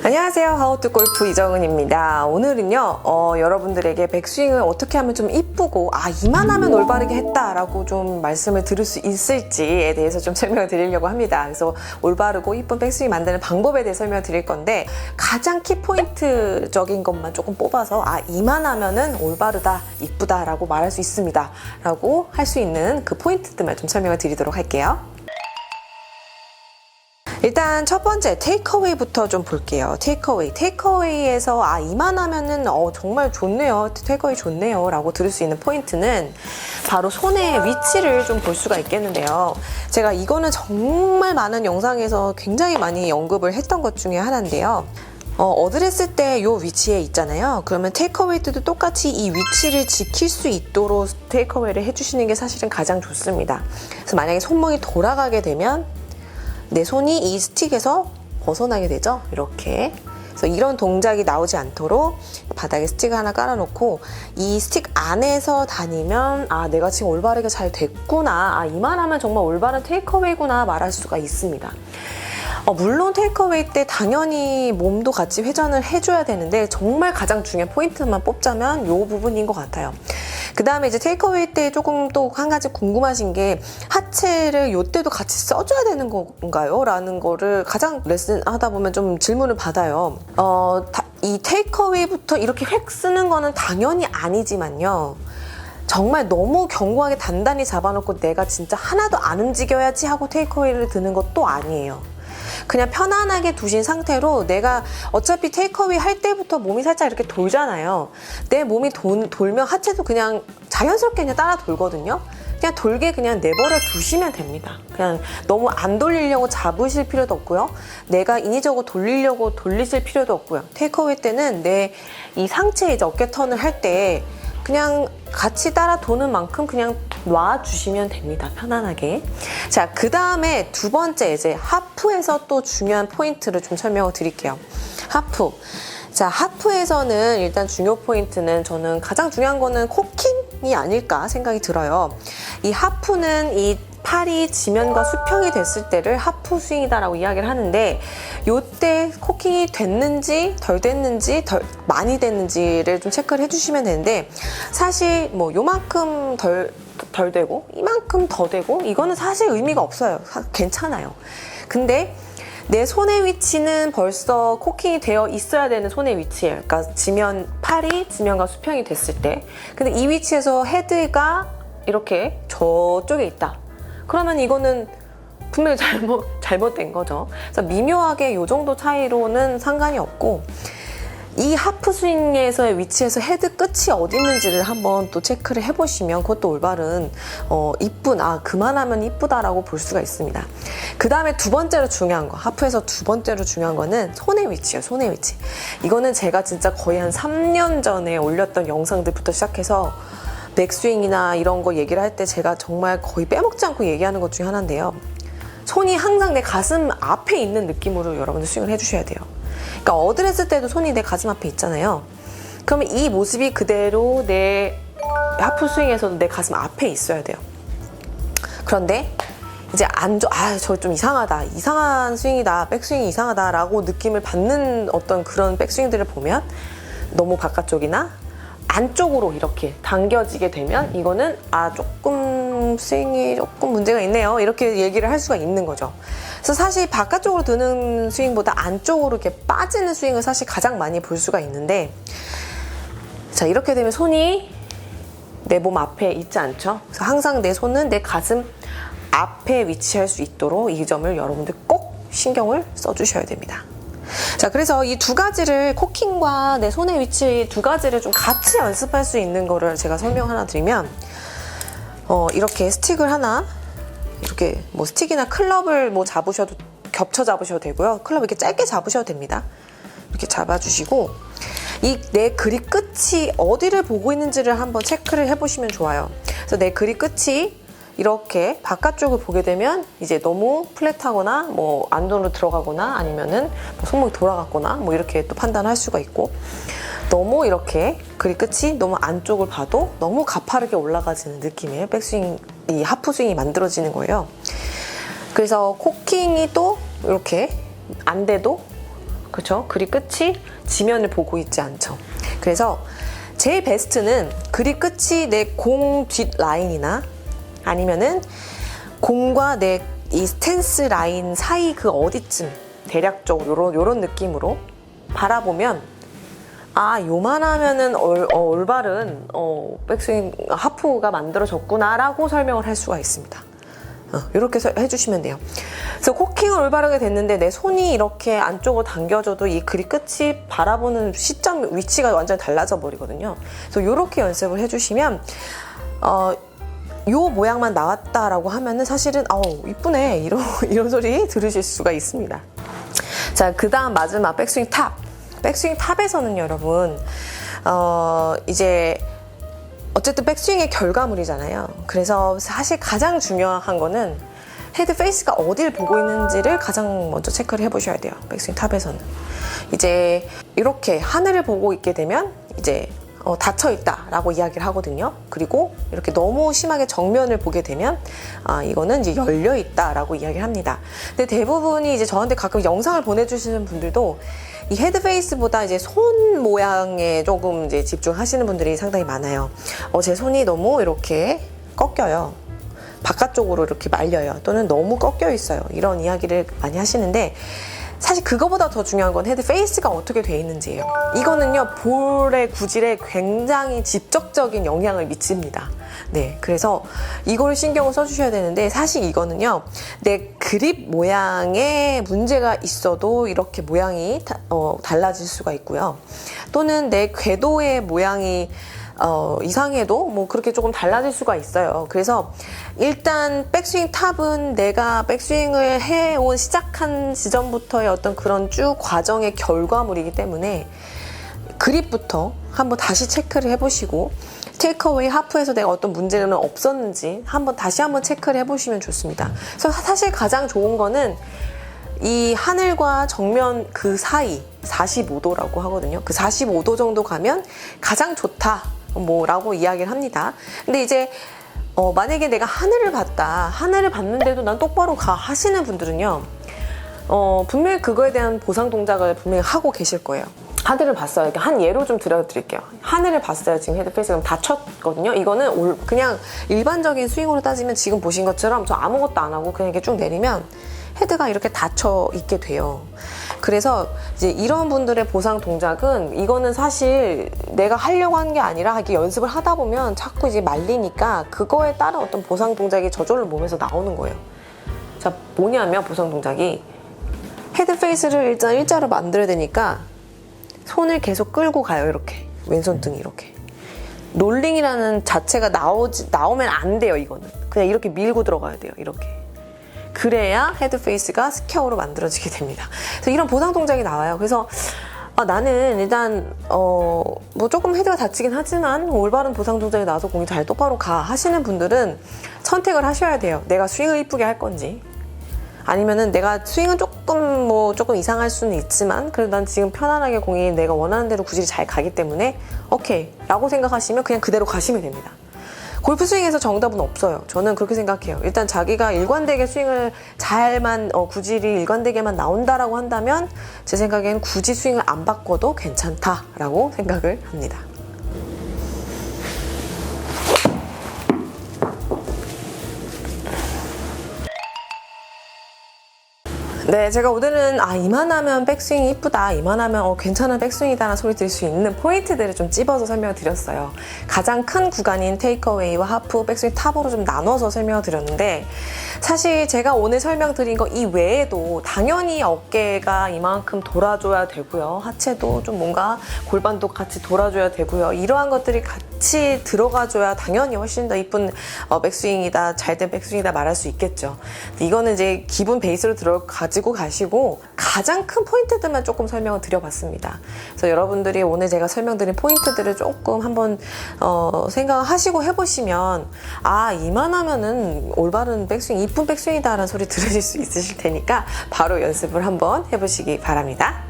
안녕하세요. 하우투골프 이정은입니다. 오늘은요 여러분들에게 백스윙을 어떻게 하면 좀 이쁘고 이만하면 올바르게 했다라고 좀 말씀을 들을 수 있을지에 대해서 좀 설명을 드리려고 합니다. 그래서 올바르고 이쁜 백스윙 만드는 방법에 대해 설명을 드릴 건데, 가장 키포인트적인 것만 조금 뽑아서 이만하면은 올바르다, 이쁘다 라고 말할 수 있습니다 라고 할 수 있는 그 포인트들만 좀 설명을 드리도록 할게요. 일단 첫 번째 테이크어웨이부터 좀 볼게요. 테이크어웨이에서 이만하면은 정말 좋네요, 테이크어웨이 좋네요 라고 들을 수 있는 포인트는 바로 손의 위치를 좀 볼 수가 있겠는데요. 제가 이거는 정말 많은 영상에서 굉장히 많이 언급을 했던 것 중에 하나인데요. 어드레스 때 이 위치에 있잖아요. 그러면 테이크어웨이 때도 똑같이 이 위치를 지킬 수 있도록 테이크어웨이를 해주시는 게 사실은 가장 좋습니다. 그래서 만약에 손목이 돌아가게 되면 내 손이 이 스틱에서 벗어나게 되죠. 이렇게. 그래서 이런 동작이 나오지 않도록 바닥에 스틱을 하나 깔아놓고 이 스틱 안에서 다니면 내가 지금 올바르게 잘 됐구나, 이만하면 정말 올바른 테이크어웨이구나 말할 수가 있습니다. 물론 테이크어웨이 때 당연히 몸도 같이 회전을 해줘야 되는데, 정말 가장 중요한 포인트만 뽑자면 이 부분인 것 같아요. 그 다음에 이제 테이크어웨이 때 조금 또 한 가지 궁금하신 게, 하체를 이때도 같이 써줘야 되는 건가요? 라는 거를 가장 레슨 하다 보면 좀 질문을 받아요. 이 테이크어웨이부터 이렇게 획 쓰는 거는 당연히 아니지만요, 정말 너무 견고하게 단단히 잡아놓고 내가 진짜 하나도 안 움직여야지 하고 테이크어웨이를 드는 것도 아니에요. 그냥 편안하게 두신 상태로, 내가 어차피 테이크어웨이 할 때부터 몸이 살짝 이렇게 돌잖아요. 내 몸이 돌면 하체도 그냥 자연스럽게 그냥 따라 돌거든요. 그냥 돌게 그냥 내버려 두시면 됩니다. 그냥 너무 안 돌리려고 잡으실 필요도 없고요. 내가 인위적으로 돌리려고 돌리실 필요도 없고요. 테이크어웨이 때는 내 이 상체 이제 어깨 턴을 할 때 그냥 같이 따라 도는 만큼 그냥 놔주시면 됩니다. 편안하게. 자, 그 다음에 두 번째 이제 하프에서 또 중요한 포인트를 좀 설명을 드릴게요. 하프. 자, 하프에서는 일단 중요 포인트는, 저는 가장 중요한 거는 코킹이 아닐까 생각이 들어요. 이 하프는 이 팔이 지면과 수평이 됐을 때를 하프 스윙이다라고 이야기를 하는데, 요때 코킹이 됐는지 덜 됐는지 많이 됐는지를 좀 체크를 해주시면 되는데, 사실 뭐 요만큼 덜 되고 이만큼 더 되고 이거는 사실 의미가 없어요. 괜찮아요. 근데 내 손의 위치는 벌써 코킹이 되어 있어야 되는 손의 위치예요. 그러니까 팔이 지면과 수평이 됐을 때. 근데 이 위치에서 헤드가 이렇게 저쪽에 있다. 그러면 이거는 분명히 잘못된 거죠. 그래서 미묘하게 이 정도 차이로는 상관이 없고, 이 하프 스윙에서의 위치에서 헤드 끝이 어디 있는지를 한번 또 체크를 해보시면 그것도 올바른 이쁜, 그만하면 이쁘다라고 볼 수가 있습니다. 그 다음에 두 번째로 중요한 거, 하프에서 두 번째로 중요한 거는 손의 위치예요. 손의 위치. 이거는 제가 진짜 거의 한 3년 전에 올렸던 영상들부터 시작해서 백스윙이나 이런 거 얘기를 할 때 제가 정말 거의 빼먹지 않고 얘기하는 것 중에 하나인데요. 손이 항상 내 가슴 앞에 있는 느낌으로 여러분들 스윙을 해주셔야 돼요. 그러니까 어드레스 때도 손이 내 가슴 앞에 있잖아요. 그러면 이 모습이 그대로 내 하프 스윙에서도 내 가슴 앞에 있어야 돼요. 그런데 이제 저 좀 이상하다, 이상한 스윙이다, 백스윙이 이상하다 라고 느낌을 받는 어떤 그런 백스윙들을 보면, 너무 바깥쪽이나 안쪽으로 이렇게 당겨지게 되면 이거는 조금 스윙이 조금 문제가 있네요, 이렇게 얘기를 할 수가 있는 거죠. 그래서 사실 바깥쪽으로 드는 스윙보다 안쪽으로 이렇게 빠지는 스윙을 사실 가장 많이 볼 수가 있는데, 자, 이렇게 되면 손이 내 몸 앞에 있지 않죠. 그래서 항상 내 손은 내 가슴 앞에 위치할 수 있도록 이 점을 여러분들 꼭 신경을 써주셔야 됩니다. 자, 그래서 이 두 가지를, 코킹과 내 손의 위치 두 가지를 좀 같이 연습할 수 있는 거를 제가 설명 하나 드리면, 이렇게 스틱을 하나, 이렇게 뭐 스틱이나 클럽을 뭐 잡으셔도, 겹쳐 잡으셔도 되고요. 클럽 이렇게 짧게 잡으셔도 됩니다. 이렇게 잡아주시고, 이 내 그립 끝이 어디를 보고 있는지를 한번 체크를 해보시면 좋아요. 그래서 내 그립 끝이 이렇게 바깥쪽을 보게 되면 이제 너무 플랫하거나 뭐 안으로 들어가거나 아니면은 뭐 손목이 돌아갔거나 뭐 이렇게 또 판단할 수가 있고, 너무 이렇게 그립 끝이 너무 안쪽을 봐도 너무 가파르게 올라가지는 느낌의 백스윙, 이 하프 스윙이 만들어지는 거예요. 그래서 코킹이 또 이렇게 안 돼도 그렇죠? 그립 끝이 지면을 보고 있지 않죠. 그래서 제일 베스트는 그립 끝이 내 공 뒷 라인이나 아니면은 공과 내 이 스탠스 라인 사이 그 어디쯤 대략적으로 요런 느낌으로 바라보면 아, 요만하면은 올바른 백스윙 하프가 만들어졌구나 라고 설명을 할 수가 있습니다. 이렇게 해주시면 돼요. 그래서 코킹을 올바르게 됐는데 내 손이 이렇게 안쪽으로 당겨져도 이 그립 끝이 바라보는 시점 위치가 완전히 달라져 버리거든요. 그래서 이렇게 연습을 해주시면 요 모양만 나왔다라고 하면은 사실은 이쁘네 이런 소리 들으실 수가 있습니다. 자, 그 다음 마지막 백스윙 탑. 백스윙 탑에서는 여러분 이제 어쨌든 백스윙의 결과물이잖아요. 그래서 사실 가장 중요한 거는 헤드 페이스가 어딜 보고 있는지를 가장 먼저 체크를 해보셔야 돼요. 백스윙 탑에서는 이제 이렇게 하늘을 보고 있게 되면 이제 닫혀있다라고 이야기를 하거든요. 그리고 이렇게 너무 심하게 정면을 보게 되면 이거는 이제 열려있다라고 이야기를 합니다. 근데 대부분이 이제 저한테 가끔 영상을 보내주시는 분들도 이 헤드 페이스보다 이제 손 모양에 조금 이제 집중하시는 분들이 상당히 많아요. 제 손이 너무 이렇게 꺾여요. 바깥쪽으로 이렇게 말려요. 또는 너무 꺾여 있어요. 이런 이야기를 많이 하시는데 사실 그거보다 더 중요한 건 헤드 페이스가 어떻게 돼 있는지예요. 이거는요, 볼의 구질에 굉장히 직접적인 영향을 미칩니다. 네, 그래서 이걸 신경을 써주셔야 되는데 사실 이거는요, 내 그립 모양에 문제가 있어도 이렇게 모양이 달라질 수가 있고요. 또는 내 궤도의 모양이 이상해도 뭐 그렇게 조금 달라질 수가 있어요. 그래서 일단 백스윙 탑은 내가 백스윙을 해온 시작한 지점부터의 어떤 그런 쭉 과정의 결과물이기 때문에 그립부터 한번 다시 체크를 해보시고 테이크어웨이 하프에서 내가 어떤 문제는 없었는지 다시 한번 체크를 해보시면 좋습니다. 그래서 사실 가장 좋은 거는 이 하늘과 정면 그 사이 45도라고 하거든요. 그 45도 정도 가면 가장 좋다 라고 이야기를 합니다. 근데 이제 만약에 내가 하늘을 봤는데도 난 똑바로 가 하시는 분들은요, 분명히 그거에 대한 보상 동작을 분명히 하고 계실 거예요. 하늘을 봤어요. 이렇게 한 예로 좀 들어드릴게요. 하늘을 봤어요. 지금 헤드 페이스가 닫혔거든요. 이거는 그냥 일반적인 스윙으로 따지면 지금 보신 것처럼 저 아무것도 안 하고 그냥 이렇게 쭉 내리면 헤드가 이렇게 닫혀 있게 돼요. 그래서 이제 이런 분들의 보상 동작은 이거는 사실 내가 하려고 하는 게 아니라 이렇게 연습을 하다 보면 자꾸 이제 말리니까 그거에 따른 어떤 보상 동작이 저절로 몸에서 나오는 거예요. 자, 뭐냐면 보상 동작이 헤드 페이스를 일단 일자로 만들어야 되니까 손을 계속 끌고 가요. 이렇게 왼손등이 이렇게 롤링이라는 자체가 나오면 안 돼요. 이거는 그냥 이렇게 밀고 들어가야 돼요. 이렇게 그래야 헤드 페이스가 스퀘어로 만들어지게 됩니다. 그래서 이런 보상 동작이 나와요. 그래서 나는 일단 뭐 조금 헤드가 다치긴 하지만 올바른 보상 동작이 나와서 공이 잘 똑바로 가 하시는 분들은 선택을 하셔야 돼요. 내가 스윙을 이쁘게 할 건지 아니면은 내가 스윙은 조금 이상할 수는 있지만 그래도 난 지금 편안하게 공이 내가 원하는 대로 구질이 잘 가기 때문에 오케이 라고 생각하시면 그냥 그대로 가시면 됩니다. 골프 스윙에서 정답은 없어요. 저는 그렇게 생각해요. 일단 자기가 일관되게 스윙을 구질이 일관되게만 나온다라고 한다면 제 생각엔 굳이 스윙을 안 바꿔도 괜찮다라고 생각을 합니다. 네, 제가 오늘은 이만하면 백스윙이 이쁘다, 이만하면 괜찮은 백스윙이다라는 소리 들을 수 있는 포인트들을 좀 찝어서 설명을 드렸어요. 가장 큰 구간인 테이크어웨이와 하프, 백스윙 탑으로 좀 나눠서 설명을 드렸는데 사실 제가 오늘 설명드린 거 이 외에도 당연히 어깨가 이만큼 돌아줘야 되고요. 하체도 좀 뭔가 골반도 같이 돌아줘야 되고요. 이러한 것들이 같이 들어가줘야 당연히 훨씬 더 이쁜 백스윙이다, 잘된 백스윙이다 말할 수 있겠죠. 이거는 이제 기본 베이스로 가지고 가시고 가장 큰 포인트들만 조금 설명을 드려봤습니다. 그래서 여러분들이 오늘 제가 설명드린 포인트들을 조금 한번 생각하시고 해보시면 이만하면은 올바른 백스윙, 이쁜 백스윙이다라는 소리 들으실 수 있으실 테니까 바로 연습을 한번 해보시기 바랍니다.